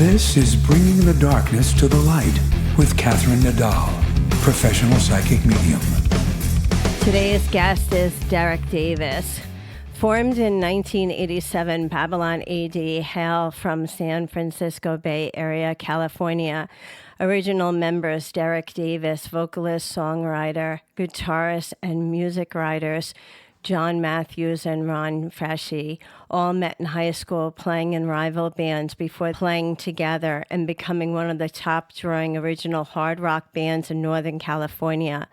This is Bringing the Darkness to the Light with Catherine Nadal, professional psychic medium. Today's guest is Derek Davis. Formed in 1987, Babylon A.D. hail from San Francisco Bay Area, California. Original members Derek Davis, vocalist, songwriter, guitarist, and music writers John Mathews and Ron Freschi all met in high school playing in rival bands before playing together and becoming one of the top drawing original hard rock bands in Northern California.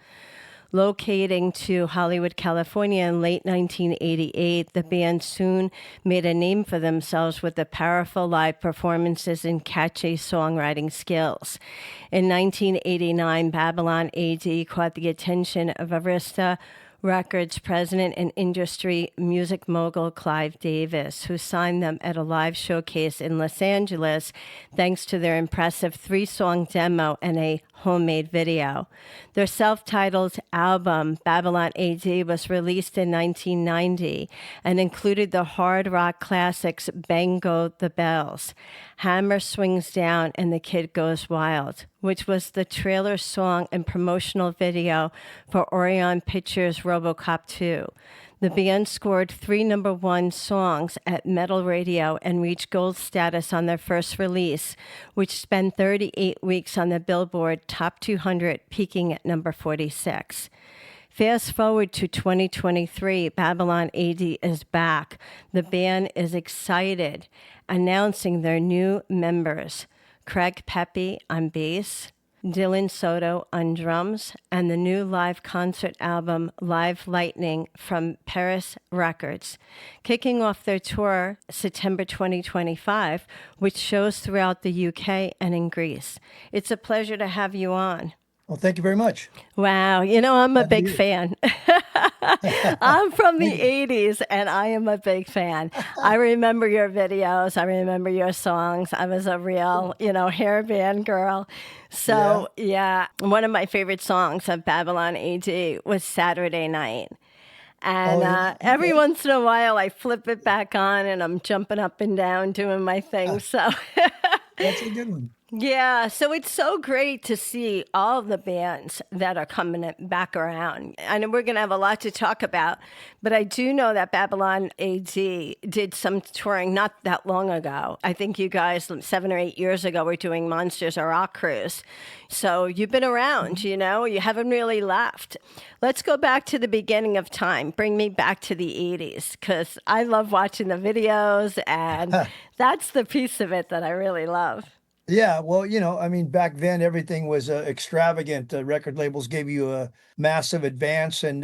Locating to Hollywood, California in late 1988, the band soon made a name for themselves with the powerful live performances and catchy songwriting skills. In 1989, Babylon A.D. caught the attention of Arista Records president and industry music mogul Clive Davis, who signed them at a live showcase in Los Angeles thanks to their impressive 3-song demo and a homemade video. Their self-titled album, Babylon A.D., was released in 1990 and included the hard rock classics Bang Go the Bells, Hammer Swings Down, and The Kid Goes Wild, which was the trailer song and promotional video for Orion Pictures' ROBO COP 2. The band scored 3 number 1 songs at Metal Radio and reached gold status on their first release, which spent 38 weeks on the Billboard Top 200, peaking at number 46. Fast forward to 2023, Babylon A.D. is back. The band is excited, announcing their new members, Craig Pepe on bass, Dylan Soto on drums, and the new live concert album, Live Lightning, from Arista Records. Kicking off their tour September 2025, which shows throughout the UK and in Greece. It's a pleasure to have you on. Well, thank you very much. Wow. You know, I'm a big fan. I'm from the 80s, and I am a big fan. I remember your videos. I remember your songs. I was a real, hair band girl. So, yeah, one of my favorite songs of Babylon A.D. was Saturday Night. And every once in a while, I flip it back on, and I'm jumping up and down doing my thing. So that's a good one. Yeah, so it's so great to see all the bands that are coming back around. I know we're going to have a lot to talk about, but I do know that Babylon A.D. did some touring not that long ago. I think you guys 7 or 8 years ago were doing Monsters of Rock Cruise. So you've been around, you haven't really left. Let's go back to the beginning of time. Bring me back to the 80s, because I love watching the videos, and that's the piece of it that I really love. Yeah, well, back then everything was extravagant. Record labels gave you a massive advance, and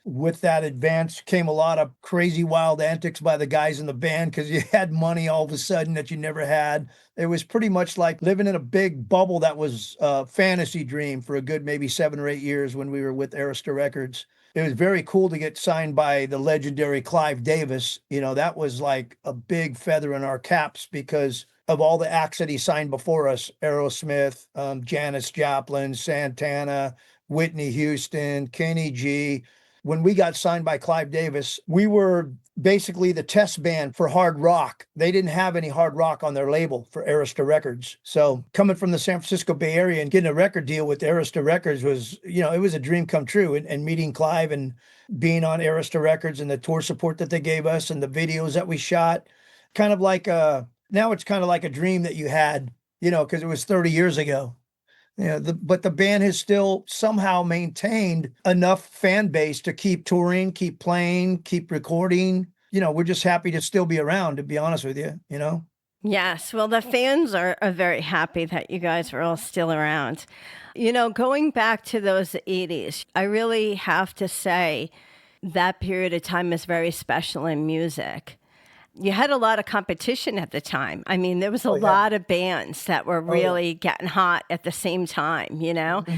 with that advance came a lot of crazy, wild antics by the guys in the band because you had money all of a sudden that you never had. It was pretty much like living in a big bubble that was a fantasy dream for a good maybe 7 or 8 years when we were with Arista Records. It was very cool to get signed by the legendary Clive Davis. That was like a big feather in our caps because of all the acts that he signed before us: Aerosmith, Janis Joplin, Santana, Whitney Houston, Kenny G. When we got signed by Clive Davis, we were basically the test band for hard rock. They didn't have any hard rock on their label for Arista Records. So coming from the San Francisco Bay Area and getting a record deal with Arista Records was, it was a dream come true. And meeting Clive and being on Arista Records and the tour support that they gave us and the videos that we shot, kind of like now it's kind of like a dream that you had, because it was 30 years ago. But the band has still somehow maintained enough fan base to keep touring, keep playing, keep recording. We're just happy to still be around, to be honest with you, Yes, well, the fans are very happy that you guys are all still around. Going back to those 80s, I really have to say that period of time is very special in music. You had a lot of competition at the time. I mean, there was a lot of bands that were really getting hot at the same time, Mm-hmm.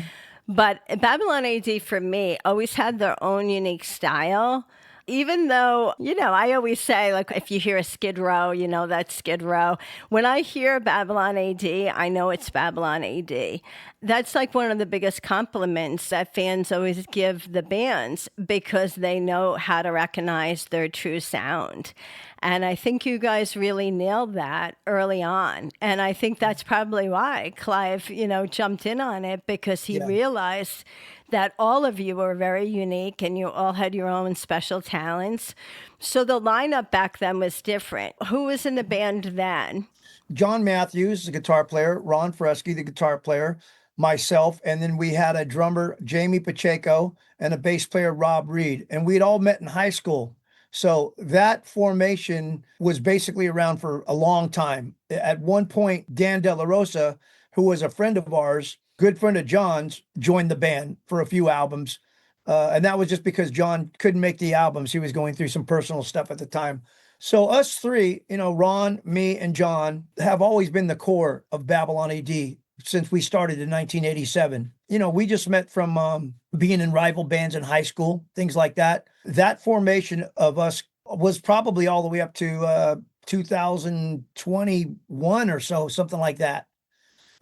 But Babylon A.D. for me always had their own unique style. Even though, I always say, like, if you hear a Skid Row, that's Skid Row. When I hear Babylon A.D., I know it's Babylon A.D. That's like one of the biggest compliments that fans always give the bands because they know how to recognize their true sound. And I think you guys really nailed that early on. And I think that's probably why Clive, jumped in on it, because he Yeah. realized that all of you were very unique and you all had your own special talents. So the lineup back then was different. Who was in the band then? John Mathews, the guitar player, Ron Freschi, the guitar player, myself, and then we had a drummer, Jamie Pacheco, and a bass player, Rob Reed. And we'd all met in high school. So that formation was basically around for a long time. At one point, Dan De La Rosa, who was a friend of ours, good friend of John's, joined the band for a few albums. And that was just because John couldn't make the albums. He was going through some personal stuff at the time. So us three, Ron, me, and John have always been the core of Babylon A.D. since we started in 1987. We just met from being in rival bands in high school, things like that. That formation of us was probably all the way up to 2021 or so, something like that.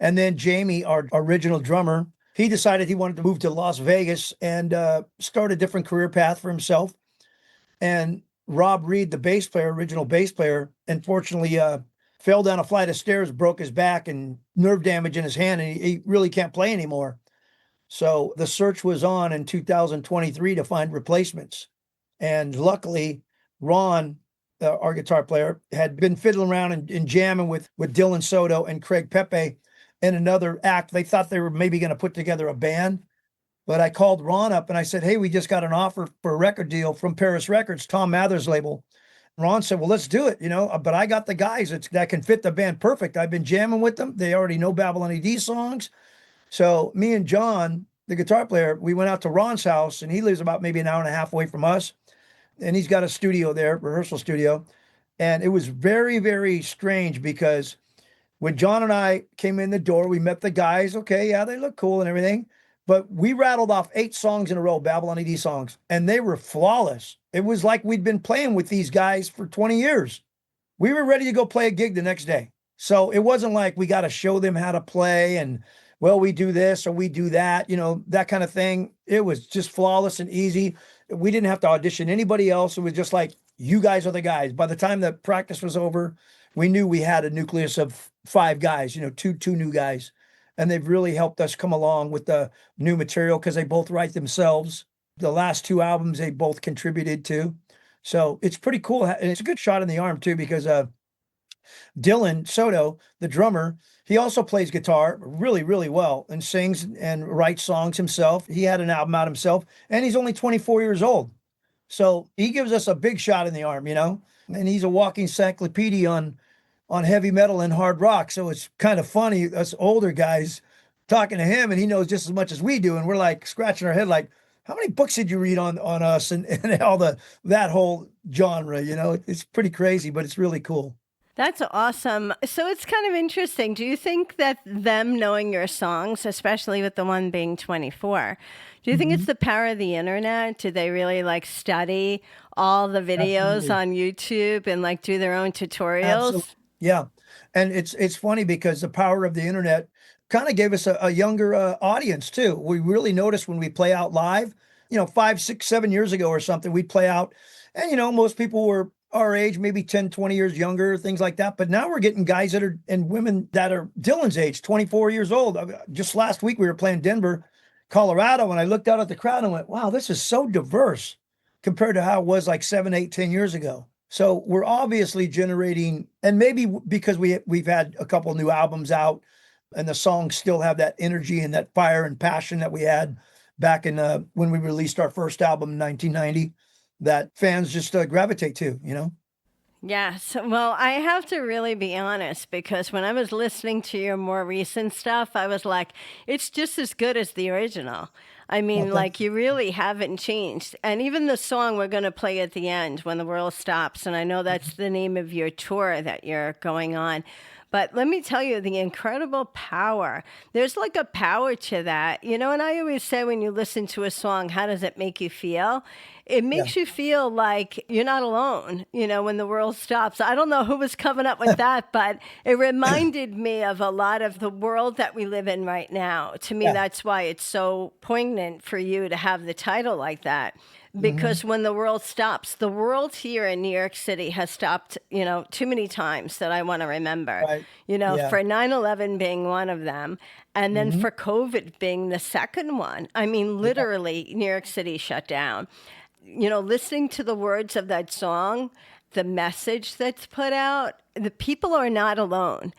And then Jamie, our original drummer, he decided he wanted to move to Las Vegas and start a different career path for himself. And Rob Reed, the bass player, original bass player, unfortunately fell down a flight of stairs, broke his back and nerve damage in his hand, and he really can't play anymore. So the search was on in 2023 to find replacements. And luckily, Ron, our guitar player, had been fiddling around and jamming with Dylan Soto and Craig Pepe and another act. They thought they were maybe going to put together a band. But I called Ron up and I said, hey, we just got an offer for a record deal from Paris Records, Tom Mathews' label. Ron said, well, let's do it, but I got the guys that can fit the band perfect. I've been jamming with them. They already know Babylon A.D. songs. So me and John, the guitar player, we went out to Ron's house, and he lives about maybe an hour and a half away from us. And he's got a studio there, rehearsal studio. And it was very, very strange because when John and I came in the door, we met the guys. Okay, yeah, they look cool and everything. But we rattled off 8 songs in a row, Babylon A.D. songs, and they were flawless. It was like we'd been playing with these guys for 20 years. We were ready to go play a gig the next day. So it wasn't like we got to show them how to play and, well, we do this or we do that, that kind of thing. It was just flawless and easy. We didn't have to audition anybody else. It was just like, you guys are the guys. By the time the practice was over, we knew we had a nucleus of 5 guys, two new guys. And they've really helped us come along with the new material because they both write themselves. The last 2 albums they both contributed to. So it's pretty cool. And it's a good shot in the arm too, because Dylan Soto, the drummer, he also plays guitar really, really well and sings and writes songs himself. He had an album out himself, and he's only 24 years old. So he gives us a big shot in the arm, and he's a walking encyclopedia on heavy metal and hard rock. So it's kind of funny, us older guys talking to him, and he knows just as much as we do. And we're like scratching our head, like, how many books did you read on us and all that whole genre? It's pretty crazy, but it's really cool. That's awesome. So it's kind of interesting. Do you think that them knowing your songs, especially with the one being 24, do you think it's the power of the internet? Do they really study all the videos on YouTube and do their own tutorials? Absolutely. Yeah. And it's funny because the power of the internet kind of gave us a younger audience too. We really noticed when we play out live, 5, 6, 7 years ago or something, we'd play out and, most people were our age, maybe 10, 20 years younger, things like that. But now we're getting guys and women that are Dylan's age, 24 years old. Just last week, we were playing Denver, Colorado, and I looked out at the crowd and went, wow, this is so diverse compared to how it was 7, 8, 10 years ago. So we're obviously generating, and maybe because we've had a couple new albums out and the songs still have that energy and that fire and passion that we had back in when we released our first album in 1990, that fans just gravitate to, Yes. Well, I have to really be honest, because when I was listening to your more recent stuff, I was like, it's just as good as the original. I mean, you really haven't changed. And even the song we're going to play at the end, When the World Stops, and I know that's the name of your tour that you're going on. But let me tell you, the incredible power. There's a power to that. And I always say when you listen to a song, how does it make you feel? It makes you feel like you're not alone, when the world stops. I don't know who was coming up with that, but it reminded me of a lot of the world that we live in right now. To me, that's why it's so poignant for you to have the title like that. because when the world stops, the world here in New York City has stopped, too many times that I want to remember, Right. Yeah. for 9/11 being one of them. And then for COVID being the second one. I mean, literally, New York City shut down. Listening to the words of that song, the message that's put out, the people are not alone.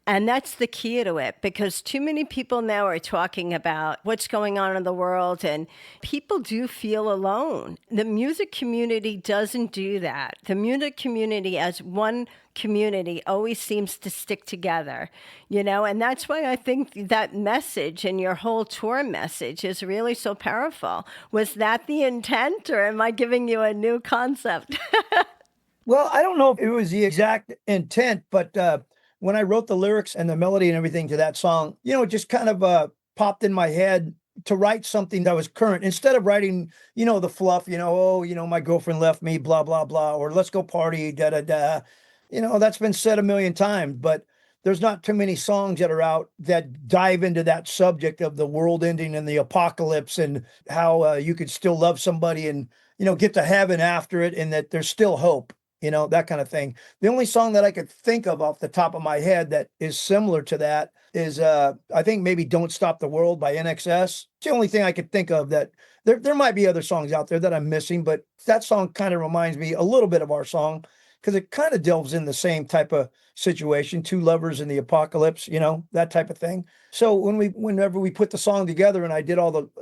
And that's the key to it, because too many people now are talking about what's going on in the world, and people do feel alone. The music community doesn't do that. The music community as one community always seems to stick together, and that's why I think that message and your whole tour message is really so powerful. Was that the intent, or am I giving you a new concept? Well, I don't know if it was the exact intent, but when I wrote the lyrics and the melody and everything to that song, it just kind of popped in my head to write something that was current instead of writing, the fluff, my girlfriend left me, blah, blah, blah, or let's go party, da, da, da. That's been said a million times, but there's not too many songs that are out that dive into that subject of the world ending and the apocalypse and how you could still love somebody and, get to heaven after it and that there's still hope. That kind of thing. The only song that I could think of off the top of my head that is similar to that is, I think maybe Don't Stop the World by NXS. It's the only thing I could think of that there might be other songs out there that I'm missing, but that song kind of reminds me a little bit of our song because it kind of delves in the same type of situation, two lovers in the apocalypse, that type of thing. So whenever we put the song together and I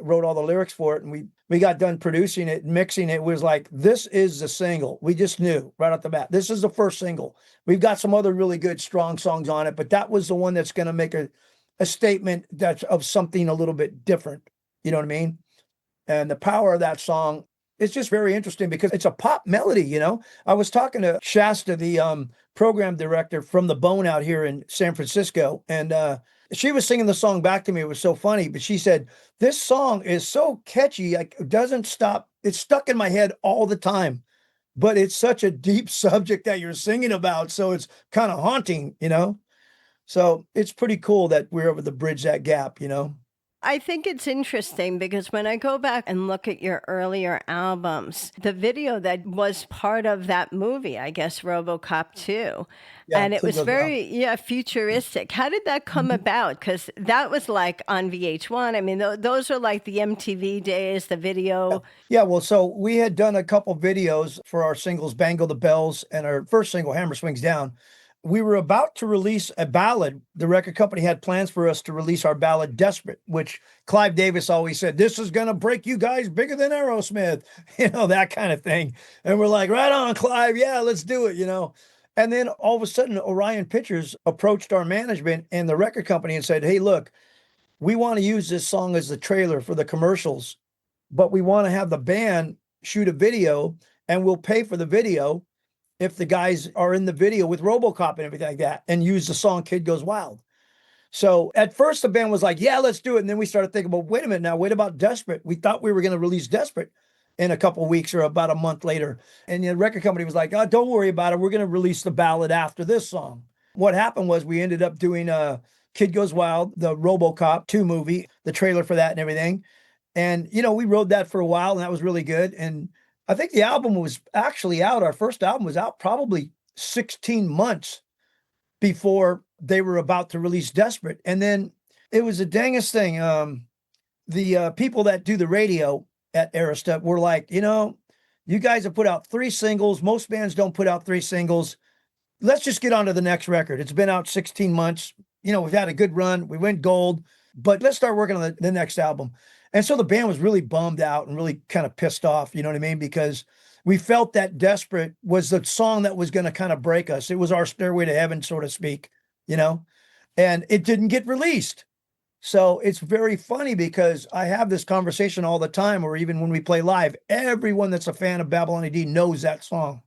wrote all the lyrics for it and we got done producing it and mixing it, was like, this is the single. We just knew right off the bat, this is the first single. We've got some other really good, strong songs on it, but that was the one that's going to make a statement that's of something a little bit different. You know what I mean? And the power of that song, it's just very interesting because it's a pop melody, I was talking to Shasta, the program director from The Bone out here in San Francisco, and she was singing the song back to me. It was so funny, but she said, this song is so catchy, like it doesn't stop. It's stuck in my head all the time, but it's such a deep subject that you're singing about. So it's kind of haunting, So it's pretty cool that we're able to bridge that gap, I think it's interesting because when I go back and look at your earlier albums, the video that was part of that movie, I guess, ROBO COP 2, and it was very, futuristic. How did that come about? Because that was like on VH1. I mean, those are like the MTV days, the video. Yeah, well, so we had done a couple videos for our singles, Bangle the Bells, and our first single, Hammer Swings Down. We were about to release a ballad. The record company had plans for us to release our ballad Desperate, which Clive Davis always said, this is going to break you guys bigger than Aerosmith, that kind of thing. And we're like, right on, Clive. Yeah, let's do it, And then all of a sudden, Orion Pictures approached our management and the record company and said, hey, look, we want to use this song as the trailer for the commercials, but we want to have the band shoot a video and we'll pay for the video if the guys are in the video with ROBO COP and everything like that, and use the song Kid Goes Wild. So at first the band was like, yeah, let's do it. And then we started thinking, well, wait a minute now, what about Desperate? We thought we were going to release Desperate in a couple of weeks or about a month later. And the record company was like, oh, don't worry about it. We're going to release the ballad after this song. What happened was we ended up doing Kid Goes Wild, the ROBO COP 2 movie, the trailer for that and everything. And, we rode that for a while and that was really good. And I think the album was actually out. Our first album was out probably 16 months before they were about to release Desperate. And then it was the dangest thing. The people that do the radio at Arista were like, you guys have put out 3 singles. Most bands don't put out 3 singles. Let's just get on to the next record. It's been out 16 months. We've had a good run. We went gold, but let's start working on the next album. And so the band was really bummed out and really kind of pissed off, you know what I mean? Because we felt that Desperate was the song that was going to kind of break us. It was our stairway to heaven, so to speak, and it didn't get released. So it's very funny because I have this conversation all the time, or even when we play live, everyone that's a fan of Babylon A.D. knows that song,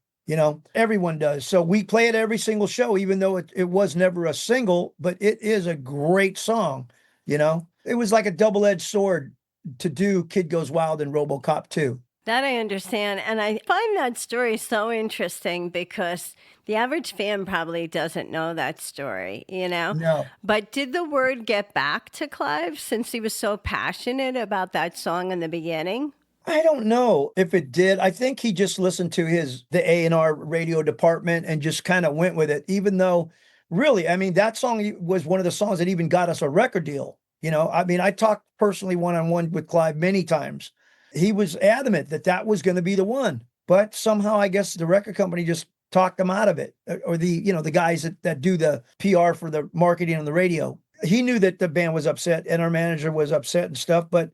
everyone does. So we play it every single show, even though it was never a single, but it is a great song, It was like a double-edged sword to do Kid Goes Wild and ROBO COP 2. That I understand. And I find that story so interesting because the average fan probably doesn't know that story, No. But did the word get back to Clive since he was so passionate about that song in the beginning? I don't know if it did. I think he just listened to the A&R radio department and just kind of went with it, even though really, I mean, that song was one of the songs that even got us a record deal. I mean, I talked personally one-on-one with Clive many times. He was adamant that that was going to be the one, but somehow I guess the record company just talked him out of it, or the guys that do the PR for the marketing on the radio. He knew that the band was upset and our manager was upset and stuff, but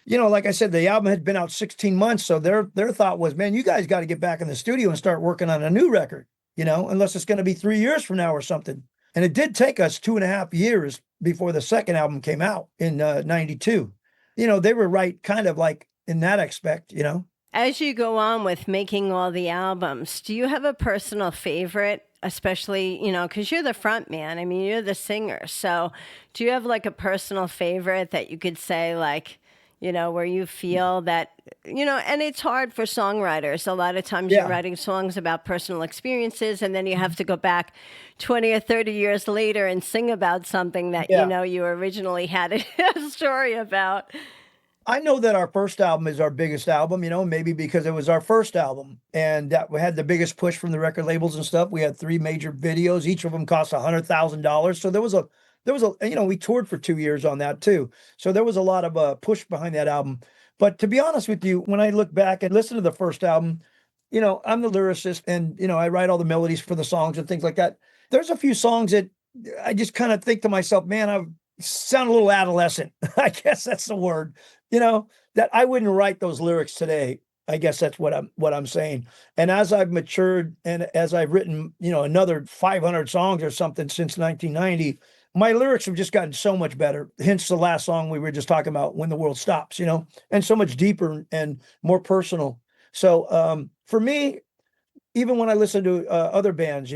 like I said, the album had been out 16 months. So their thought was, man, you guys got to get back in the studio and start working on a new record, unless it's going to be 3 years from now or something. And it did take us 2.5 years before the second album came out in 92. They were right kind of like in that aspect. As you go on with making all the albums, do you have a personal favorite? Especially, because you're the front man. I mean, you're the singer. So do you have like a personal favorite that you could say like, where you feel that, and it's hard for songwriters. A lot of times you're writing songs about personal experiences, and then you have to go back 20 or 30 years later and sing about something that, you originally had a story about. I know that our first album is our biggest album, maybe because it was our first album and that we had the biggest push from the record labels and stuff. We had 3 major videos. Each of them cost $100,000. So there was we toured for 2 years on that too. So there was a lot of push behind that album. But to be honest with you, when I look back and listen to the first album, I'm the lyricist and, I write all the melodies for the songs and things like that. There's a few songs that I just kind of think to myself, man, I sound a little adolescent. I guess that's the word, that I wouldn't write those lyrics today. I guess that's what I'm saying. And as I've matured and as I've written, another 500 songs or something since 1990, my lyrics have just gotten so much better. Hence the last song we were just talking about, When the World Stops, and so much deeper and more personal. So for me, even when I listen to other bands,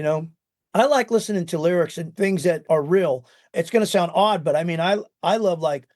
I like listening to lyrics and things that are real. It's going to sound odd, but I mean, I love like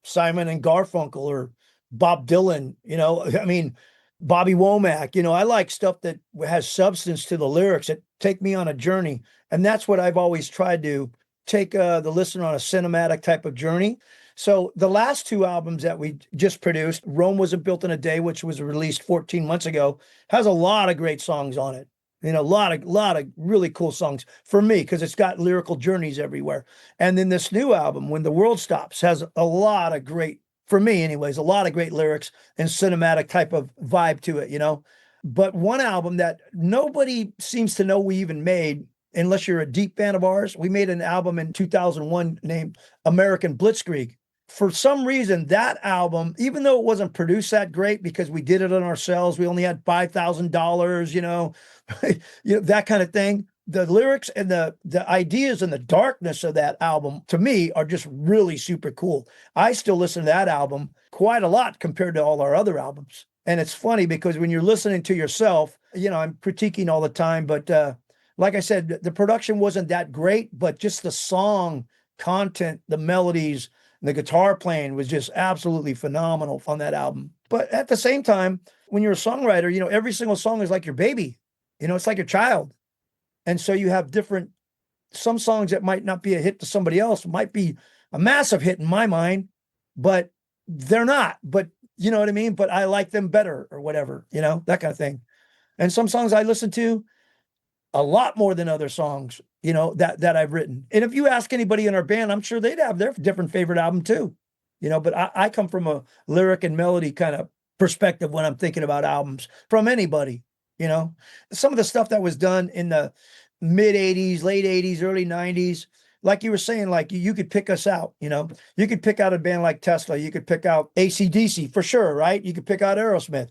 Simon and Garfunkel or Bob Dylan, I mean, Bobby Womack, I like stuff that has substance to the lyrics that take me on a journey. And that's what I've always tried to take the listener on a cinematic type of journey. So the last 2 albums that we just produced, Rome Wasn't Built in a Day, which was released 14 months ago, has a lot of great songs on it. A lot of really cool songs for me because it's got lyrical journeys everywhere. And then this new album, When the World Stops, has a lot of great, for me anyways, a lot of great lyrics and cinematic type of vibe to it, But one album that nobody seems to know we even made, unless you're a deep fan of ours, we made an album in 2001 named American Blitzkrieg. For some reason, that album, even though it wasn't produced that great because we did it on ourselves, we only had $5,000, that kind of thing. The lyrics and the ideas and the darkness of that album, to me, are just really super cool. I still listen to that album quite a lot compared to all our other albums. And it's funny because when you're listening to yourself, I'm critiquing all the time, but like I said, the production wasn't that great, but just the song content, the melodies, the guitar playing was just absolutely phenomenal on that album. But at the same time, when you're a songwriter, every single song is like your baby. It's like your child. And so you have some songs that might not be a hit to somebody else, might be a massive hit in my mind, but they're not. But you know what I mean? But I like them better or whatever, that kind of thing. And some songs I listen to a lot more than other songs, that I've written. And if you ask anybody in our band, I'm sure they'd have their different favorite album too, but I come from a lyric and melody kind of perspective when I'm thinking about albums from anybody, some of the stuff that was done in the mid 80s, late 80s, early 90s, like you were saying, like you could pick us out, you could pick out a band like Tesla. You could pick out AC/DC for sure. Right. You could pick out Aerosmith.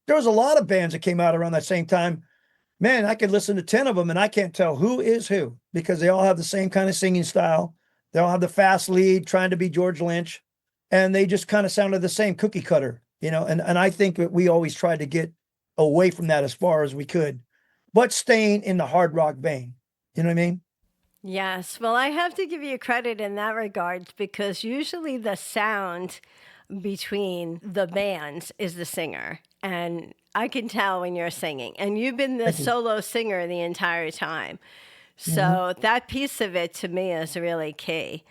There was a lot of bands that came out around that same time. Man, I could listen to 10 of them and I can't tell who is who because they all have the same kind of singing style. They all have the fast lead trying to be George Lynch, and they just kind of sounded the same cookie cutter, and I think that we always tried to get away from that as far as we could, but staying in the hard rock vein. You know what I mean? Yes. Well, I have to give you credit in that regard because usually the sound between the bands is the singer. And I can tell when you're singing. And you've been the solo singer the entire time. So that piece of it to me is really key.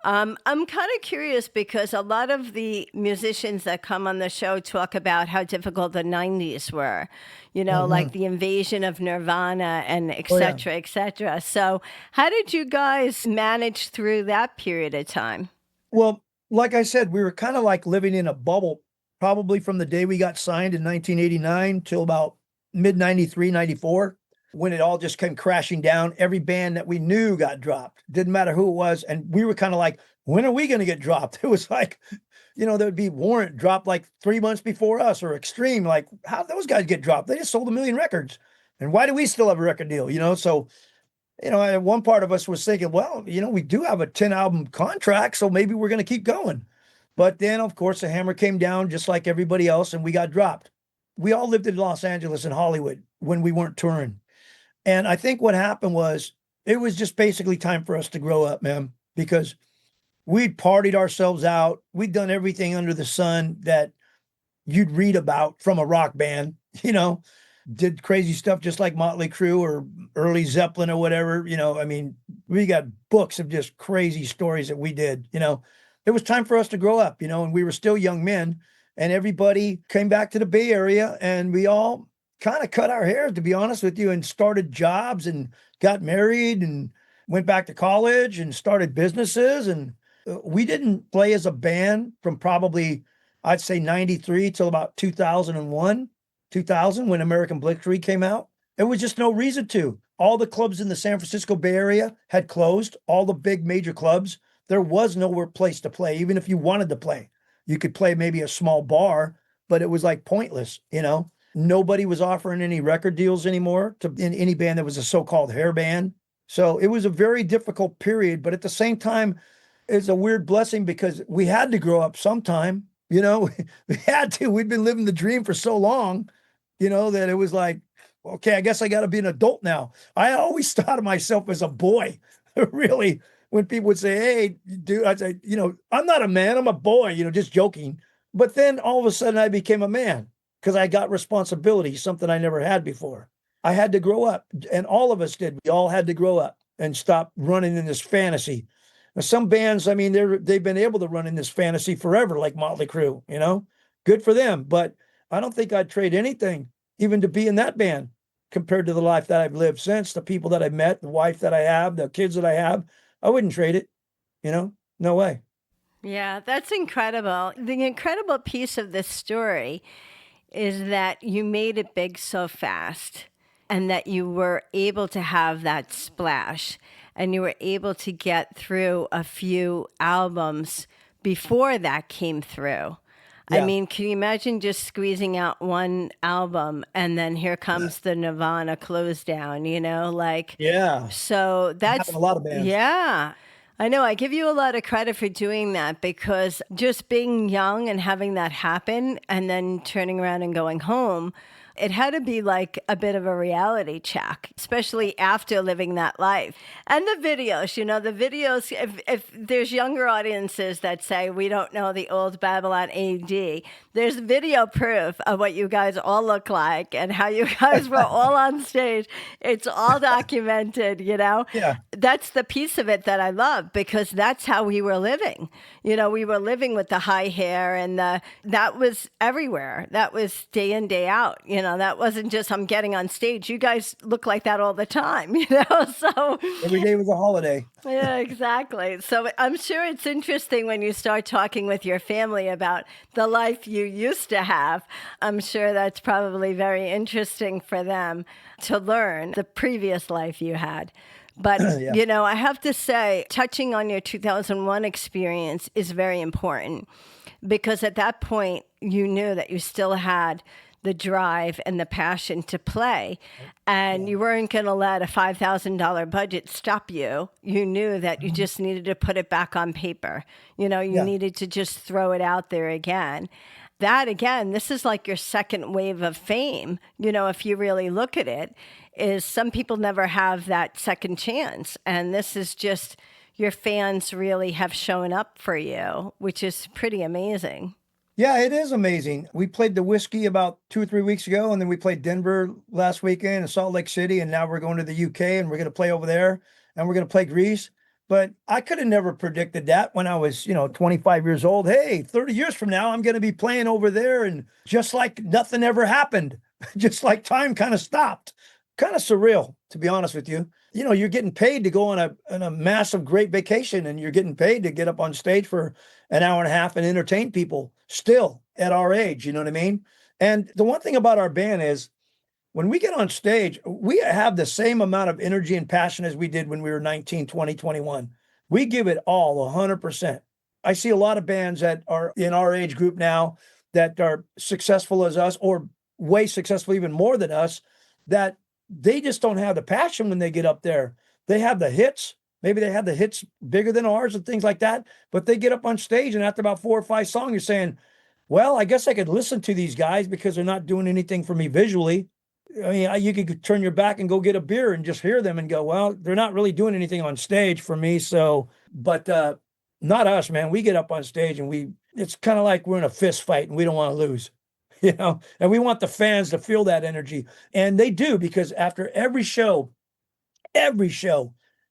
I'm kind of curious because a lot of the musicians that come on the show talk about how difficult the 90s were, like Mhm. the invasion of Nirvana and et Oh, yeah. cetera, et cetera. So, how did you guys manage through that period of time? Well, like I said, we were kind of like living in a bubble, probably from the day we got signed in 1989 till about mid 93, 94, when it all just came crashing down. Every band that we knew got dropped. Didn't matter who it was. And we were kind of like, when are we going to get dropped? It was like, there'd be Warrant dropped like 3 months before us, or Extreme. Like, how those guys get dropped? They just sold 1 million records. And why do we still have a record deal? So one part of us was thinking, well, we do have a 10 album contract, so maybe we're going to keep going. But then, of course, the hammer came down just like everybody else, and we got dropped. We all lived in Los Angeles and Hollywood when we weren't touring. And I think what happened was it was just basically time for us to grow up, man, because we'd partied ourselves out. We'd done everything under the sun that you'd read about from a rock band, did crazy stuff just like Motley Crue or early Zeppelin or whatever. We got books of just crazy stories that we did. It was time for us to grow up, and we were still young men, and everybody came back to the Bay Area, and we all kind of cut our hair, to be honest with you, and started jobs and got married and went back to college and started businesses. And we didn't play as a band from probably, I'd say 93 till about 2001. 2000, when American Blitzkrieg came out. There was just no reason to. All the clubs in the San Francisco Bay Area had closed, all the big major clubs. There was nowhere place to play, even if you wanted to play. You could play maybe a small bar, but it was like pointless, Nobody was offering any record deals anymore in any band that was a so-called hair band. So it was a very difficult period, but at the same time, it's a weird blessing because we had to grow up sometime, we had to. We'd been living the dream for so long, that it was like, okay, I guess I got to be an adult now. I always thought of myself as a boy, really. When people would say, hey, dude, I'd say, I'm not a man, I'm a boy, just joking. But then all of a sudden I became a man because I got responsibility, something I never had before. I had to grow up, and all of us did. We all had to grow up and stop running in this fantasy. Now, some bands, they've been able to run in this fantasy forever, like Motley Crue, good for them. But I don't think I'd trade anything, even to be in that band, compared to the life that I've lived since, the people that I've met, the wife that I have, the kids that I have. I wouldn't trade it, no way. Yeah, that's incredible. The incredible piece of this story is that you made it big so fast and that you were able to have that splash and you were able to get through a few albums before that came through. I Yeah. mean, can you imagine just squeezing out one album and then here comes the Nirvana close down, Yeah. so that's, Happened a lot of bands. yeah. I know. I give you a lot of credit for doing that because just being young and having that happen and then turning around and going home, it had to be like a bit of a reality check, especially after living that life. And the videos, the videos, if there's younger audiences that say, we don't know the old Babylon A.D., there's video proof of what you guys all look like and how you guys were all on stage. It's all documented, Yeah. That's the piece of it that I love because that's how we were living. We were living with the high hair and that was everywhere. That was day in, day out. That wasn't just I'm getting on stage. You guys look like that all the time, so Every day was a holiday. yeah, exactly. So I'm sure it's interesting when you start talking with your family about the life you used to have. I'm sure that's probably very interesting for them to learn the previous life you had. But, Yeah. I have to say, touching on your 2001 experience is very important because at that point, you knew that you still had the drive and the passion to play. And you weren't going to let a $5,000 budget stop you. You knew that you just needed to put it back on paper. You needed to just throw it out there again. That, again, this is like your second wave of fame, if you really look at it, is some people never have that second chance. And this is just your fans really have shown up for you, which is pretty amazing. Yeah, it is amazing. We played the Whiskey about 2 or 3 weeks ago, and then we played Denver last weekend and Salt Lake City, and now we're going to the UK, and we're going to play over there, and we're going to play Greece. But I could have never predicted that when I was, 25 years old. Hey, 30 years from now, I'm going to be playing over there. And just like nothing ever happened, just like time kind of stopped. Kind of surreal, to be honest with you. You're getting paid to go on a massive, great vacation, and you're getting paid to get up on stage for an hour and a half and entertain people still at our age. You know what I mean? And the one thing about our band is when we get on stage, we have the same amount of energy and passion as we did when we were 19, 20, 21. We give it all 100%. I see a lot of bands that are in our age group now that are successful as us, or way successful even more than us, that they just don't have the passion when they get up there. They have the hits. Maybe they have the hits bigger than ours and things like that, but they get up on stage and after about 4 or 5 songs, you're saying, well, I guess I could listen to these guys because they're not doing anything for me visually. I mean, you could turn your back and go get a beer and just hear them and go, well, they're not really doing anything on stage for me. So, but not us, man. We get up on stage and it's kind of like we're in a fist fight and we don't want to lose, and we want the fans to feel that energy. And they do, because after every show,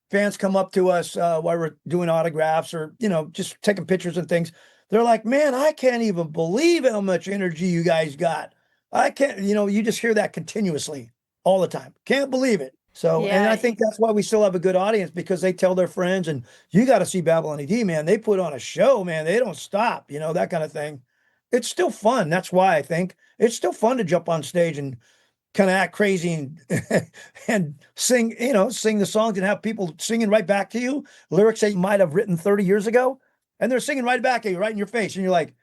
fans come up to us while we're doing autographs or, just taking pictures and things. They're like, man, I can't even believe how much energy you guys got. I can't, you just hear that continuously all the time. Can't believe it. So, Yeah. And I think that's why we still have a good audience, because they tell their friends, and you got to see Babylon A.D, man. They put on a show, man. They don't stop, that kind of thing. It's still fun. That's why I think it's still fun to jump on stage and kind of act crazy and sing, sing the songs and have people singing right back to you, lyrics that you might have written 30 years ago. And they're singing right back at you, right in your face. And you're like,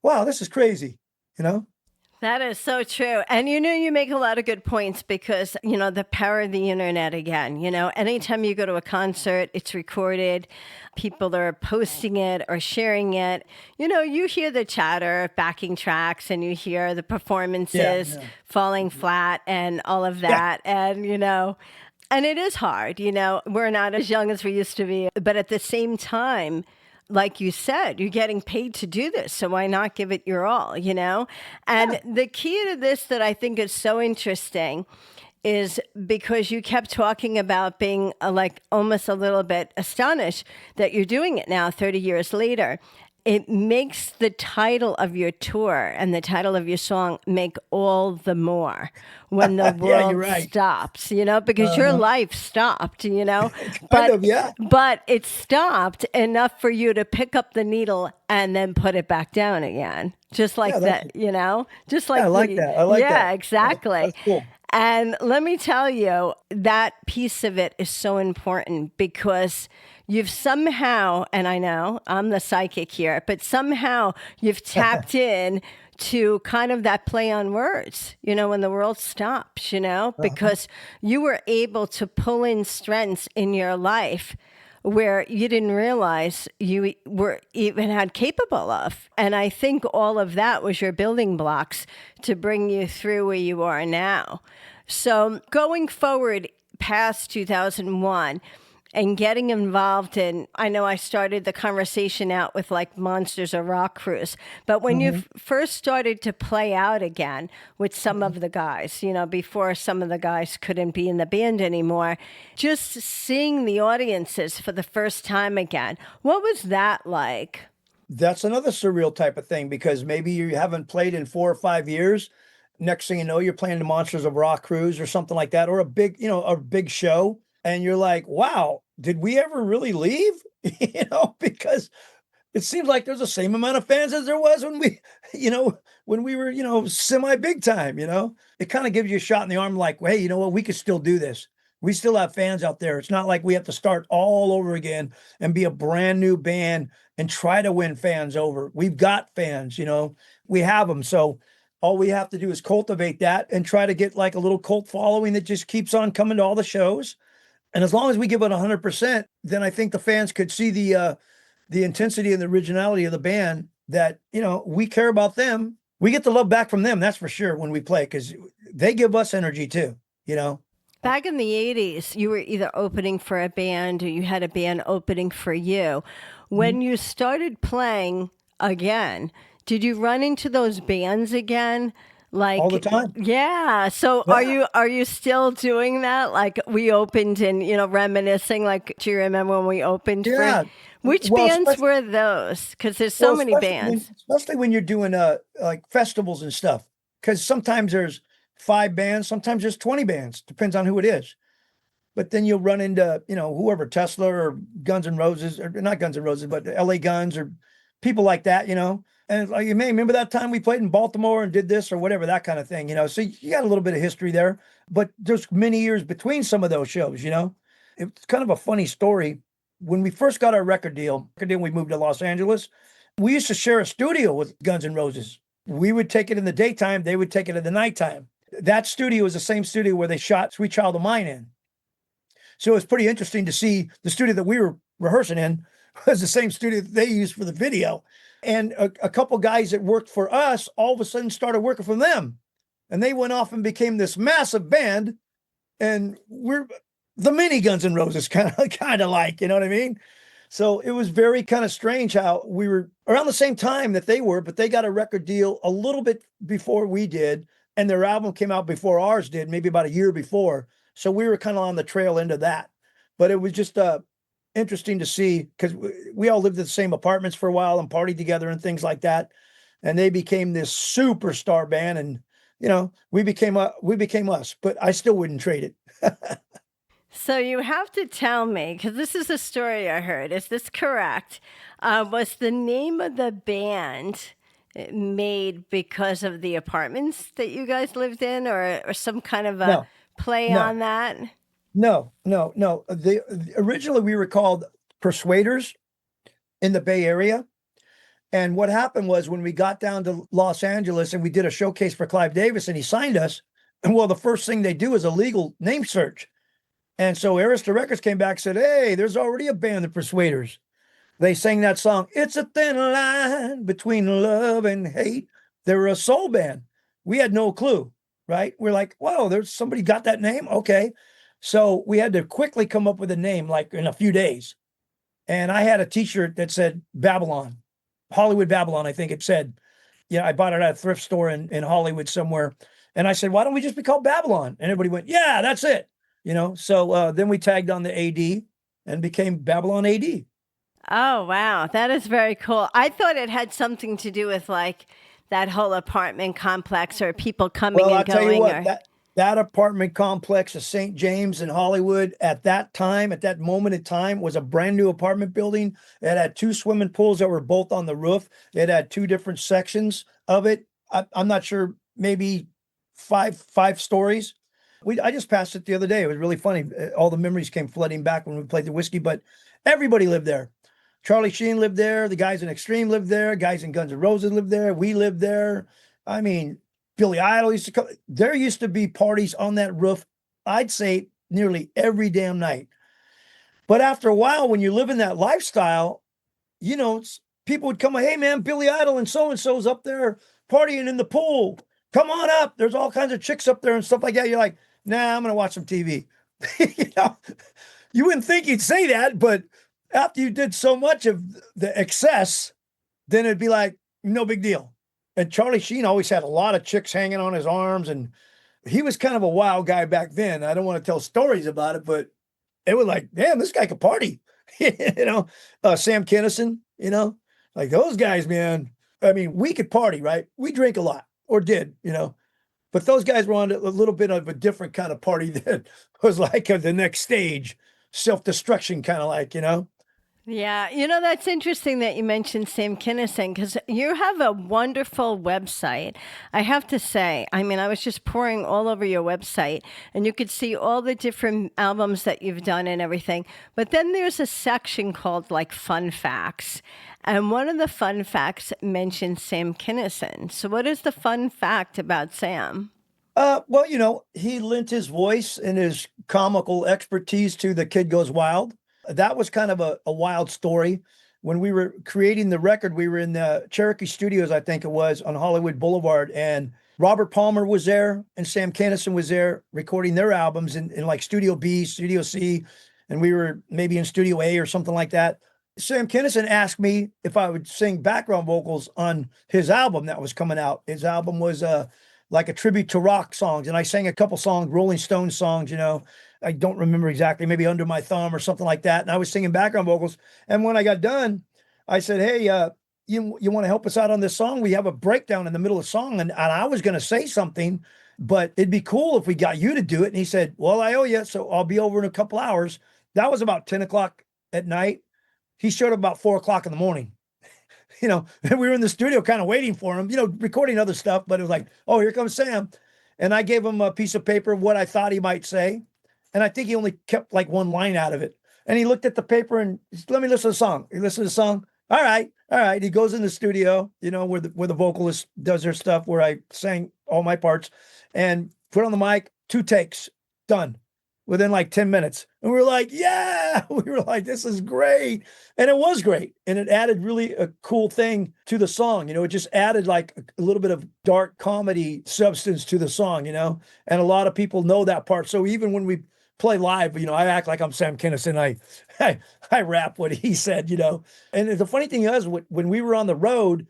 wow, this is crazy, That is so true. And you make a lot of good points because, the power of the internet again, anytime you go to a concert, it's recorded, people are posting it or sharing it. You hear the chatter of backing tracks and you hear the performances falling flat and all of that. Yeah. And it is hard, we're not as young as we used to be, but at the same time, like you said, you're getting paid to do this, so why not give it your all, And the key to this that I think is so interesting is because you kept talking about being like almost a little bit astonished that you're doing it now 30 years later. It makes the title of your tour and the title of your song make all the more when the world stops, because your life stopped, but it stopped enough for you to pick up the needle and then put it back down again. Just like that, just like I like that. I like that. Yeah, exactly. That's cool. And let me tell you, that piece of it is so important because you've somehow, and I know I'm the psychic here, but somehow you've tapped in to kind of that play on words, when the world stops, because you were able to pull in strengths in your life where you didn't realize you were even had capable of. And I think all of that was your building blocks to bring you through where you are now. So going forward past 2001 and getting involved in, I know I started the conversation out with like Monsters of Rock Cruise, but when you first started to play out again with some of the guys, before some of the guys couldn't be in the band anymore, just seeing the audiences for the first time again, what was that like? That's another surreal type of thing, because maybe you haven't played in 4 or 5 years. Next thing you know, you're playing the Monsters of Rock Cruise or something like that, or a big show. And you're like, wow, did we ever really leave? Because it seems like there's the same amount of fans as there was when we were, semi big time, It kind of gives you a shot in the arm like, hey, you know what? We could still do this. We still have fans out there. It's not like we have to start all over again and be a brand new band and try to win fans over. We've got fans, we have them. So all we have to do is cultivate that and try to get like a little cult following that just keeps on coming to all the shows. And as long as we give it 100%, then I think the fans could see the intensity and the originality of the band, that, we care about them. We get the love back from them. That's for sure when we play, because they give us energy too, Back in the 80s, you were either opening for a band or you had a band opening for you. When you started playing again, did you run into those bands again? Like, all the time. yeah. So Yeah. are you still doing that? Like we opened and, reminiscing, like, do you remember when we opened for Yeah. which Well, bands especially, were those? Because there's so well, many especially when, bands. especially when you're doing like festivals and stuff. Because sometimes there's 5 bands, sometimes there's 20 bands, depends on who it is. But then you'll run into, whoever, Tesla or Guns N' Roses, or not Guns N' Roses, but LA Guns or people like that. And like, you may remember that time we played in Baltimore and did this or whatever, that kind of thing. So you got a little bit of history there, but there's many years between some of those shows. It's kind of a funny story. When we first got our record deal, we moved to Los Angeles. We used to share a studio with Guns N' Roses. We would take it in the daytime, they would take it in the nighttime. That studio is the same studio where they shot Sweet Child of Mine in. So it was pretty interesting to see the studio that we were rehearsing in was the same studio that they used for the video. And a couple guys that worked for us all of a sudden started working for them. And they went off and became this massive band. And we're the mini Guns N' Roses, kind of like, you know what I mean? So it was very kind of strange how we were around the same time that they were, but they got a record deal a little bit before we did. And their album came out before ours did, maybe about a year before. So we were kind of on the trail end of that. But it was just interesting to see because we all lived in the same apartments for a while and partied together and things like that. And they became this superstar band. And, we became us, but I still wouldn't trade it. So you have to tell me, because this is a story I heard. Is this correct? Was the name of the band made because of the apartments that you guys lived in, or some kind of a No, play no, on that? no, no, no. Originally we were called Persuaders in the Bay Area. And what happened was when we got down to Los Angeles and we did a showcase for Clive Davis and he signed us, and well, the first thing they do is a legal name search. And so Arista Records came back and said, hey, there's already a band, the Persuaders. They sang that song, It's a Thin Line Between Love and Hate. They were a soul band. We had no clue, right? We're like, whoa, there's somebody got that name? Okay. So we had to quickly come up with a name like in a few days. And I had a t-shirt that said Babylon, Hollywood Babylon, I think it said. Yeah, I bought it at a thrift store in Hollywood somewhere. And I said, why don't we just be called Babylon? And everybody went, yeah, that's it. So then we tagged on the AD and became Babylon AD. Oh, wow. That is very cool. I thought it had something to do with like that whole apartment complex or people coming Well, and I'll tell you going. what, that apartment complex of St. James in Hollywood at that time, at that moment in time, was a brand new apartment building. It had 2 swimming pools that were both on the roof. It had 2 different sections of it. I'm not sure, maybe five stories. I just passed it the other day. It was really funny. All the memories came flooding back when we played the whiskey, but everybody lived there. Charlie Sheen lived there. The guys in Extreme lived there. Guys in Guns N' Roses lived there. We lived there. I mean, Billy Idol used to come. There used to be parties on that roof, I'd say nearly every damn night. But after a while, when you live in that lifestyle, people would come, hey man, Billy Idol and so-and-so's up there partying in the pool. Come on up. There's all kinds of chicks up there and stuff like that. You're like, nah, I'm going to watch some TV. You wouldn't think you'd say that, but after you did so much of the excess, then it'd be like, no big deal. And Charlie Sheen always had a lot of chicks hanging on his arms, and he was kind of a wild guy back then. I don't want to tell stories about it, but it was like, damn, this guy could party. Sam Kinison, like those guys, man. I mean, we could party, right? We drink a lot, or did, but those guys were on a little bit of a different kind of party that was like the next stage, self-destruction kind of like, Yeah, that's interesting that you mentioned Sam Kinison because you have a wonderful website. I have to say, I mean, I was just pouring all over your website and you could see all the different albums that you've done and everything. But then there's a section called like fun facts. And one of the fun facts mentions Sam Kinison. So what is the fun fact about Sam? Well, he lent his voice and his comical expertise to The Kid Goes Wild. That was kind of a wild story. When we were creating the record, we were in the Cherokee Studios, I think it was, on Hollywood Boulevard. And Robert Palmer was there and Sam Kinison was there recording their albums in like Studio B, Studio C. And we were maybe in Studio A or something like that. Sam Kinison asked me if I would sing background vocals on his album that was coming out. His album was like a tribute to rock songs. And I sang a couple songs, Rolling Stones songs, I don't remember exactly, maybe Under My Thumb or something like that. And I was singing background vocals. And when I got done, I said, hey, you want to help us out on this song? We have a breakdown in the middle of the song. And I was going to say something, but it'd be cool if we got you to do it. And he said, well, I owe you, so I'll be over in a couple hours. That was about 10 o'clock at night. He showed up about 4 o'clock in the morning. And we were in the studio kind of waiting for him, recording other stuff, but it was like, oh, here comes Sam. And I gave him a piece of paper of what I thought he might say. And I think he only kept like one line out of it. And he looked at the paper and said, let me listen to the song. He listened to the song. All right. He goes in the studio, where the vocalist does their stuff, where I sang all my parts, and put on the mic, 2 takes, done within like 10 minutes. And we were like, yeah, we were like, this is great. And it was great. And it added really a cool thing to the song. It just added like a little bit of dark comedy substance to the song, and a lot of people know that part. So even when we play live, I act like I'm Sam Kinison. I rap what he said, And the funny thing is, when we were on the road,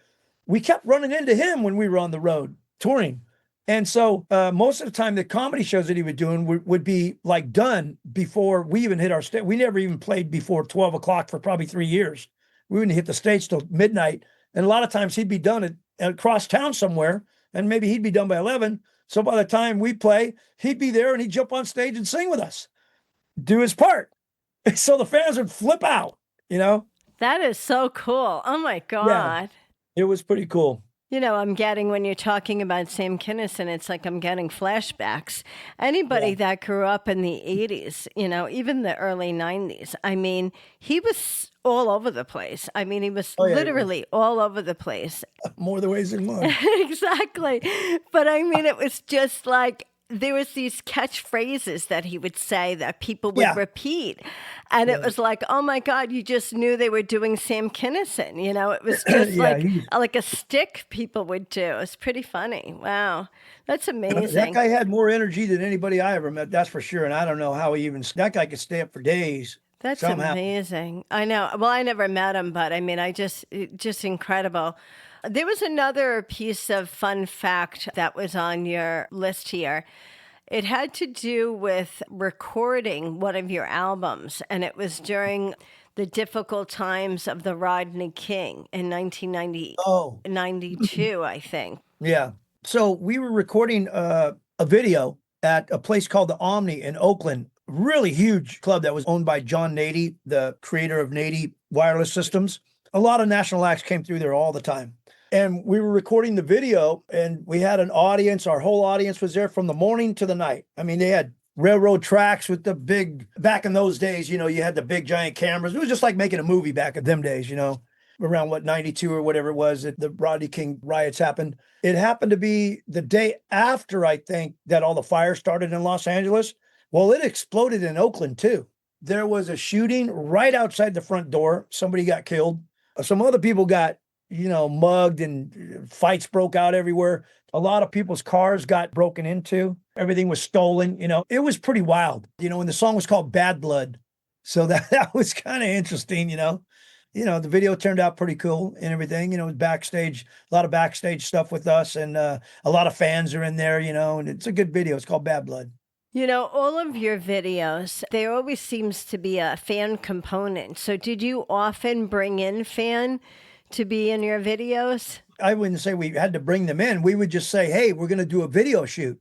we kept running into him when we were on the road touring. And so most of the time, the comedy shows that he was doing would be like done before we even hit our stage. We never even played before 12 o'clock for probably 3 years. We wouldn't hit the stage till midnight. And a lot of times he'd be done across town somewhere, and maybe he'd be done by 11. So by the time we play, he'd be there and he'd jump on stage and sing with us, do his part. So the fans would flip out, That is so cool. Oh my God. Yeah, it was pretty cool. I'm getting, when you're talking about Sam Kinison, it's like I'm getting flashbacks. Anybody that grew up in the 80s, even the early 90s, I mean, he was all over the place. I mean, he was literally all over the place. More the ways than one. Exactly. But I mean, it was just like, there was these catchphrases that he would say that people would repeat. And it was like, oh my God, you just knew they were doing Sam Kinison. It was just like a stick people would do. It was pretty funny. Wow. That's amazing. That guy had more energy than anybody I ever met. That's for sure. And I don't know how that guy could stay up for days. That's amazing. I know. Well, I never met him, but I mean, just incredible. There was another piece of fun fact that was on your list here. It had to do with recording one of your albums, and it was during the difficult times of the Rodney King in 1992, I think. Yeah. So we were recording a video at a place called the Omni in Oakland, really huge club that was owned by John Nady, the creator of Nady Wireless Systems. A lot of national acts came through there all the time. And we were recording the video, and we had an audience. Our whole audience was there from the morning to the night. I mean, they had railroad tracks with the back in those days, you had the big giant cameras. It was just like making a movie back in them days, around 92 or whatever it was that the Rodney King riots happened. It happened to be the day after, I think, that all the fires started in Los Angeles. Well, it exploded in Oakland too. There was a shooting right outside the front door. Somebody got killed. Some other people got mugged, and fights broke out everywhere. A lot of people's cars got broken into. Everything was stolen. It was pretty wild, and the song was called Bad Blood. So that was kind of interesting, the video turned out pretty cool and everything, backstage, a lot of backstage stuff with us, and a lot of fans are in there, and it's a good video. It's called Bad Blood. All of your videos, there always seems to be a fan component. So did you often bring in fan to be in your videos? I wouldn't say we had to bring them in. We would just say, hey, we're going to do a video shoot.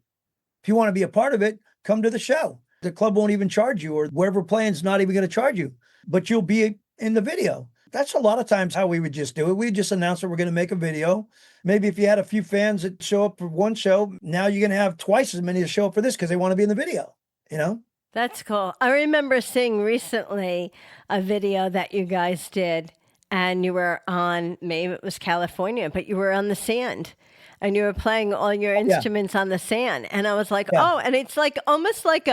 If you want to be a part of it, come to the show. The club won't even charge you, or wherever we're playing is not even going to charge you, but you'll be in the video. That's a lot of times how we would just do it. We just announce that we're going to make a video. Maybe if you had a few fans that show up for one show, now you're going to have twice as many to show up for this because they want to be in the video, That's cool. I remember seeing recently a video that you guys did, and you were on, maybe it was California, but you were on the sand, and you were playing all your instruments on the sand. And I was like, and it's like almost like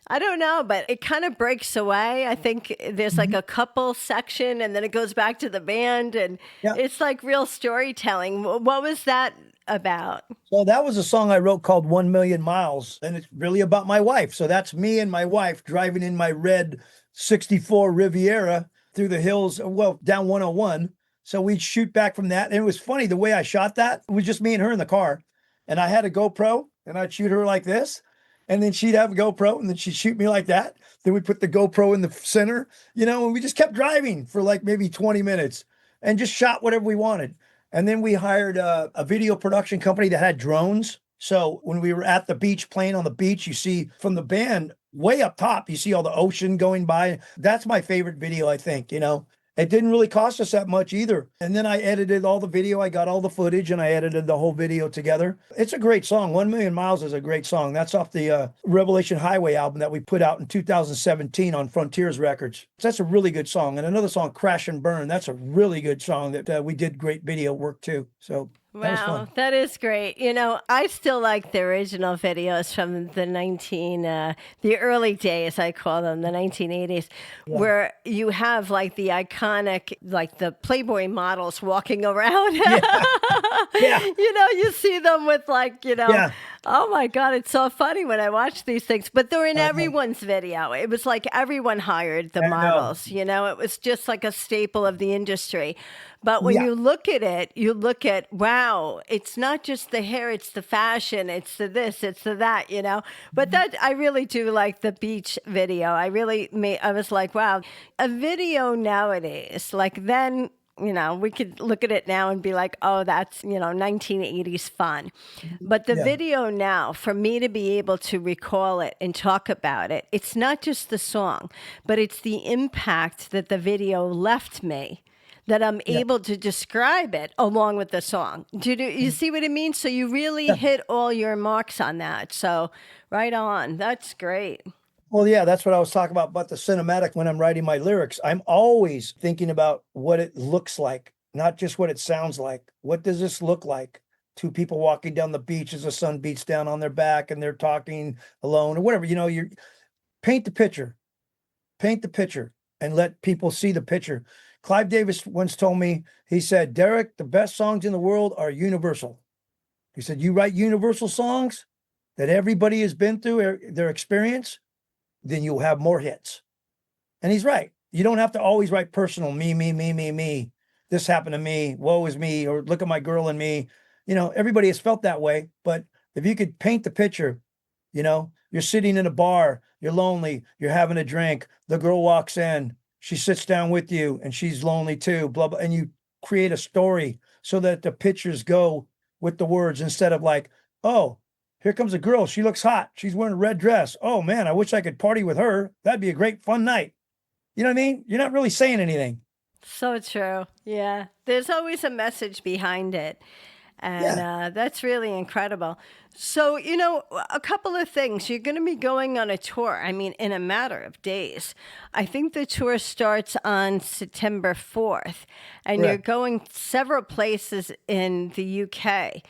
I don't know, but it kind of breaks away. I think there's like a couple section, and then it goes back to the band, and it's like real storytelling. What was that about? So that was a song I wrote called 1 Million Miles, and it's really about my wife. So that's me and my wife driving in my red 64 Riviera through the hills, down 101. So we'd shoot back from that. And it was funny, the way I shot that, it was just me and her in the car. and I had a GoPro, and I'd shoot her like this, and then she'd have a GoPro, and then she'd shoot me like that. Then we put the GoPro in the center, and we just kept driving for like maybe 20 minutes and just shot whatever we wanted. And then we hired a video production company that had drones. So when we were at the beach, playing on the beach, you see from the band way up top, you see all the ocean going by. That's my favorite video, I think, It didn't really cost us that much either. And then I edited all the video. I got all the footage and I edited the whole video together. It's a great song. 1 Million Miles is a great song. That's off the Revelation Highway album that we put out in 2017 on Frontiers Records. That's a really good song. And another song, Crash and Burn, that's a really good song that we did great video work too. So that was fun. That is great. I still like the original videos from the early days, I call them, the 1980s, where you have like the iconic, like the Playboy models walking around. Yeah. You see them with oh my God, it's so funny when I watch these things. But they're in everyone's video. It was like everyone hired the models. It was just like a staple of the industry. But when you look at it, you look at, wow, it's not just the hair, it's the fashion, it's the this, it's the that, But that, I really do like the beach video. I was like, wow, a video nowadays, like then, we could look at it now and be like, oh, that's, 1980s fun. But the video now, for me to be able to recall it and talk about it, it's not just the song, but it's the impact that the video left me, that I'm able to describe it along with the song. Do you see what I mean? So you really hit all your marks on that. So right on. That's great. Well, yeah, that's what I was talking about the cinematic when I'm writing my lyrics. I'm always thinking about what it looks like, not just what it sounds like. What does this look like? Two people walking down the beach as the sun beats down on their back and they're talking alone or whatever. You paint the picture and let people see the picture. Clive Davis once told me, he said, Derek, the best songs in the world are universal. He said, you write universal songs that everybody has been through their experience, then you'll have more hits. And he's right. You don't have to always write personal, me. This happened to me, woe is me, or look at my girl and me. Everybody has felt that way. But if you could paint the picture, you're sitting in a bar, you're lonely, you're having a drink, the girl walks in, she sits down with you and she's lonely too, blah, blah. And you create a story so that the pictures go with the words instead of like, oh, here comes a girl. She looks hot. She's wearing a red dress. Oh man, I wish I could party with her. That'd be a great fun night. You know what I mean? You're not really saying anything. So true. Yeah. There's always a message behind it. And that's really incredible. So, a couple of things. You're going to be going on a tour, in a matter of days. I think the tour starts on September 4th, and you're going several places in the UK.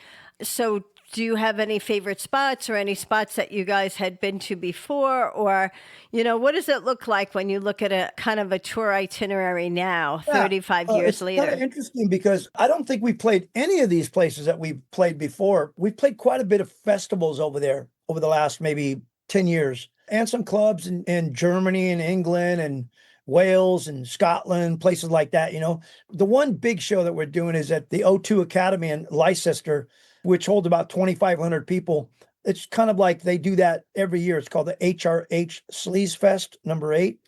So do you have any favorite spots or any spots that you guys had been to before? Or, what does it look like when you look at a kind of a tour itinerary now, 35 years later? It's kind of interesting because I don't think we played any of these places that we've played before. We've played quite a bit of festivals over there over the last maybe 10 years and some clubs in Germany and England and Wales and Scotland, places like that. The one big show that we're doing is at the O2 Academy in Leicester, which holds about 2,500 people. It's kind of like they do that every year. It's called the HRH Sleaze Fest #8.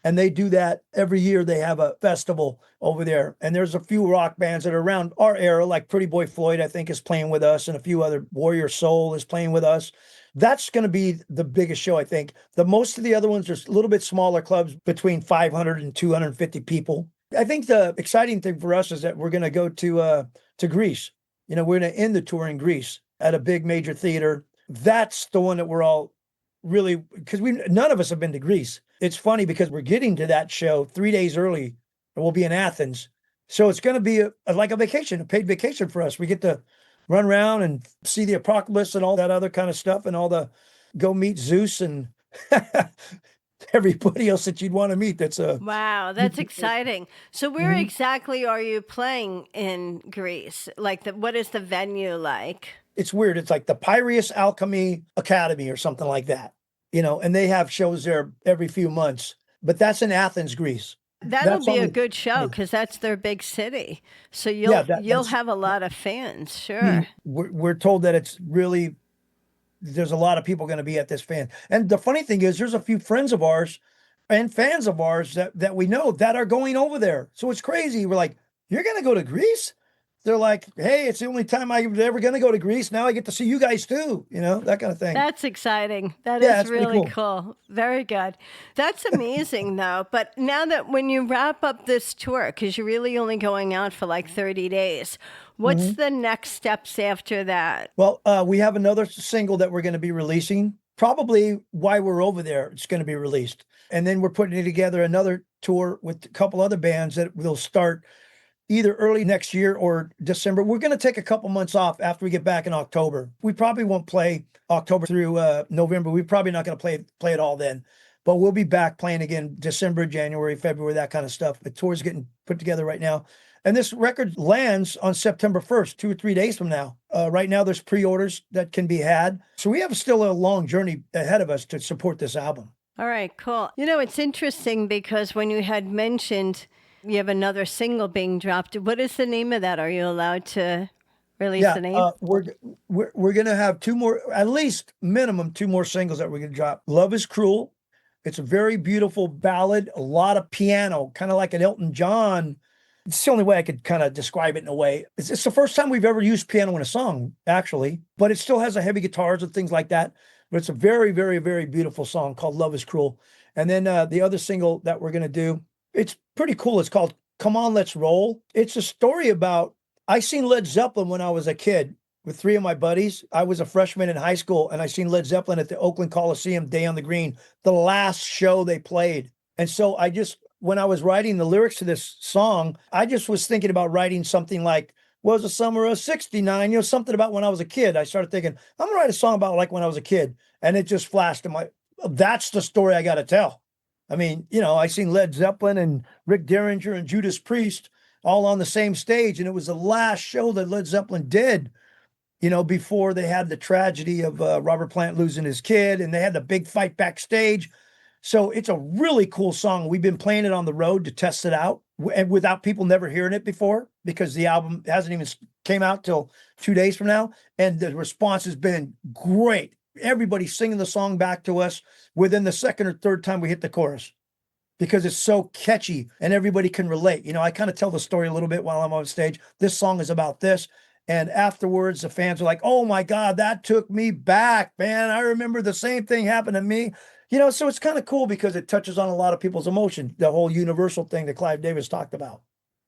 And they do that every year. They have a festival over there. And there's a few rock bands that are around our era, like Pretty Boy Floyd, I think, is playing with us. And a few other, Warrior Soul is playing with us. That's going to be the biggest show, I think. Most of the other ones are a little bit smaller clubs, between 500 and 250 people. I think the exciting thing for us is that we're going to go to Greece. We're going to end the tour in Greece at a big major theater. That's the one that we're all really, because none of us have been to Greece. It's funny because we're getting to that show 3 days early, and we'll be in Athens. So it's going to be like a vacation, a paid vacation for us. We get to run around and see the apocalypse and all that other kind of stuff, and go meet Zeus and everybody else that you'd want to meet. Wow, that's exciting. So where exactly are you playing in Greece? What is the venue like? It's weird. It's like the Piraeus Alchemy Academy or something like that, and they have shows there every few months, but that's in Athens, Greece. that'll be on a the- good show because that's their big city. So Yeah, you'll that's- have a lot of fans. Sure. we're told that it's really, there's a lot of people going to be at this fan. And the funny thing is, there's a few friends of ours and fans of ours that we know that are going over there. So it's crazy. We're like, you're going to go to Greece? They're like, hey, it's the only time I'm ever going to go to Greece. Now I get to see you guys too, that kind of thing. That's exciting. That Yeah, is it's pretty really cool. Very good. That's amazing, though. But now that when you wrap up this tour, because you're really only going out for like 30 days, what's the next steps after that? Well, we have another single that we're going to be releasing. Probably while we're over there, it's going to be released. And then we're putting together another tour with a couple other bands that will start either early next year or December. We're going to take a couple months off after we get back in October. We probably won't play October through November. We're probably not going to play it all then, but we'll be back playing again December, January, February, that kind of stuff. The tour's getting put together right now. And this record lands on September 1st, 2 or 3 days from now. Right now, there's pre-orders that can be had. So we have still a long journey ahead of us to support this album. All right, cool. It's interesting because when you had mentioned you have another single being dropped, what is the name of that? Are you allowed to release the name? We're going to have two more, at least minimum 2 more singles that we're going to drop. Love is Cruel. It's a very beautiful ballad, a lot of piano, kind of like an Elton John. It's the only way I could kind of describe it in a way. It's the first time we've ever used piano in a song, actually, but it still has a heavy guitars and things like that. But it's a very, very, very beautiful song called Love is Cruel. And then the other single that we're going to do, it's pretty cool. It's called Come On, Let's Roll. It's a story about, I seen Led Zeppelin when I was a kid with 3 of my buddies. I was a freshman in high school and I seen Led Zeppelin at the Oakland Coliseum, Day on the Green, the last show they played. And so when I was writing the lyrics to this song, I just was thinking about writing something like, was the summer of 69, something about when I was a kid. I started thinking, I'm gonna write a song about like when I was a kid. And it just flashed in that's the story I got to tell. I mean, I seen Led Zeppelin and Rick Derringer and Judas Priest all on the same stage. And it was the last show that Led Zeppelin did, before they had the tragedy of Robert Plant losing his kid and they had the big fight backstage. So it's a really cool song. We've been playing it on the road to test it out and without people never hearing it before because the album hasn't even came out till 2 days from now. And the response has been great. Everybody's singing the song back to us within the second or third time we hit the chorus because it's so catchy and everybody can relate. I kind of tell the story a little bit while I'm on stage. This song is about this. And afterwards, the fans are like, oh my God, that took me back, man. I remember the same thing happened to me. So it's kind of cool because it touches on a lot of people's emotion, the whole universal thing that Clive Davis talked about.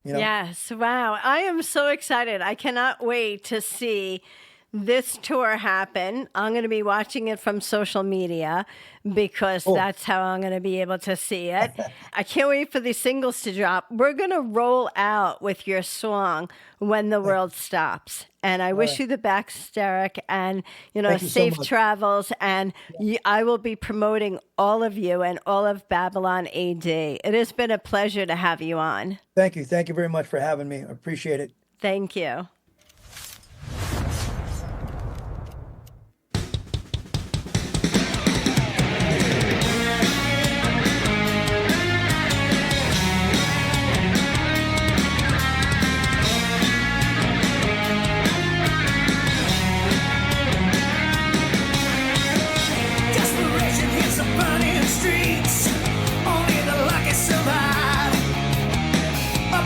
Yes. Wow. I am so excited. I cannot wait to see this tour happen. I'm going to be watching it from social media because that's how I'm going to be able to see it. I can't wait for these singles to drop. We're going to roll out with your song, When the World Stops. And I wish you the best, Derek, and, safe travels. And I will be promoting all of you and all of Babylon A.D. It has been a pleasure to have you on. Thank you. Thank you very much for having me. I appreciate it. Thank you.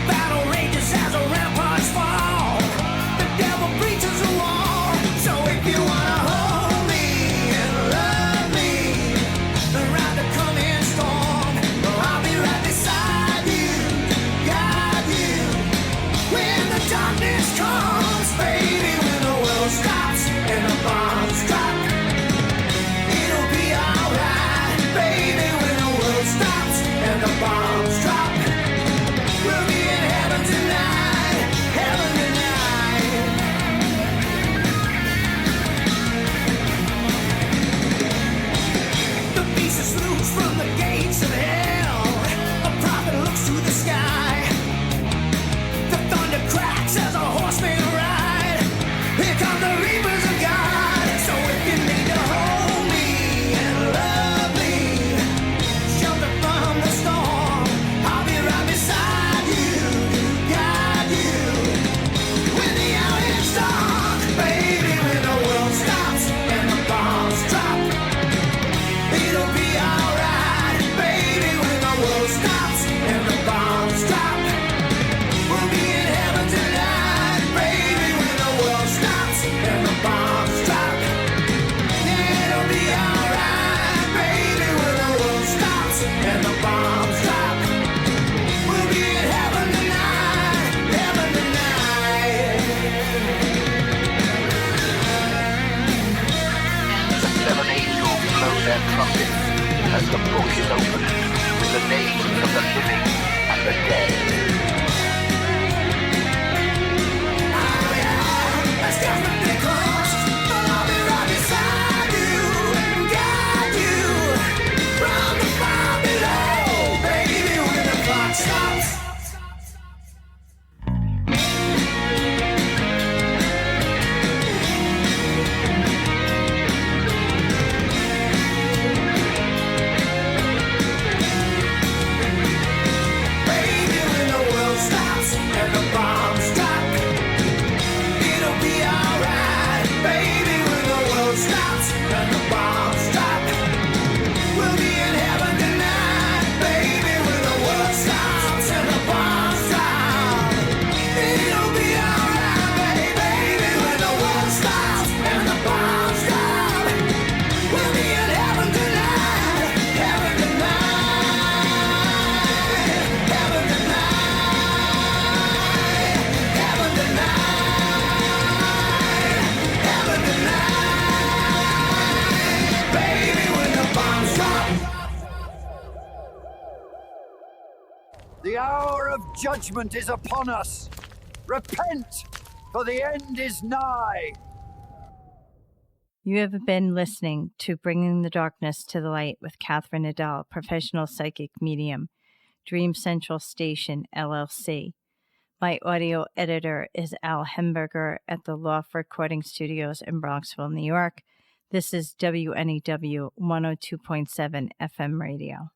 Battle rages as the ramparts fall. is opened with the names of the living and the dead. The hour of judgment is upon us. Repent, for the end is nigh. You have been listening to Bringing the Darkness to the Light with Catherine Adele, professional psychic medium, Dream Central Station, LLC. My audio editor is Al Hemberger at the Loft Recording Studios in Bronxville, New York. This is WNEW 102.7 FM radio.